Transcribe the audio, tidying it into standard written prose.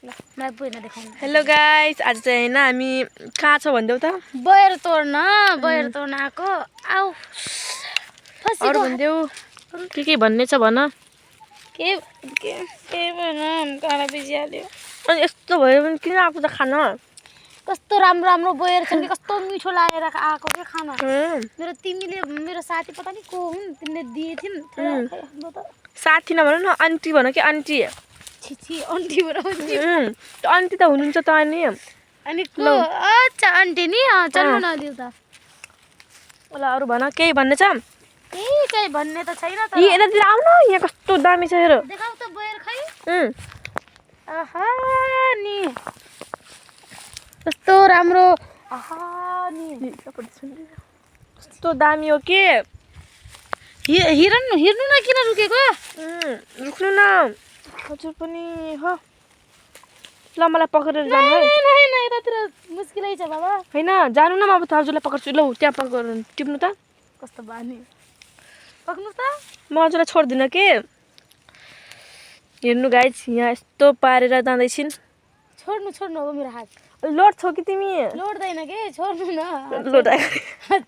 ल मैं बुइना देखाउँ hello guys, आज चाहिँ हैन हामी कहाँ छौ भन्देऊ त? बयर तोड्न आको आउ अरु भन्देऊ के भन्ने छ भन। के भन काला बिजिहाल्यो। अनि यस्तो भयो भने किन आएको त खान? कस्तो राम्रो बयर छ कि कस्तो मिठो लागेर आको के खान। मेरो साथी पता नि को हुन् तिमीले दिएथिन् साथी नभन न आन्टी भन के आन्टी। छिछि आन्टी भन त्यो आन्टी त हुनुहुन्छ त अनि को अच्छा आन्टी नि चल्नु न दिउ त। ल अरु भन केही भन्ने छ? केही भन्ने त छैन त। यतातिर आउ न, यहाँ कस्तो दामी छ हेर। देखाउ त बयर खै। आहा नि कस्तो राम्रो। आहा नि कस्तो दामी हो के। हेर्नु न किन रुकेको? रुक्नु न हजुर पनि हो। ल मलाई पक्रेर जानु है। नै यतातिर मुस्किलै छ बाबा। हैन जानु न, म अब हजुरलाई पक्र्छु। ल त्यहाँ पक्रेर टिप्नु त। कस्तो बानी पक्नु त। म हजुरलाई छोड्दिन के। हेर्नु गाइस, यहाँ यस्तो पारेर जाँदैछिन्। छोड्नु अब मेरो हात। लोड छौ कि तिमी? लोड्दैन के, छोड्नु न। लोड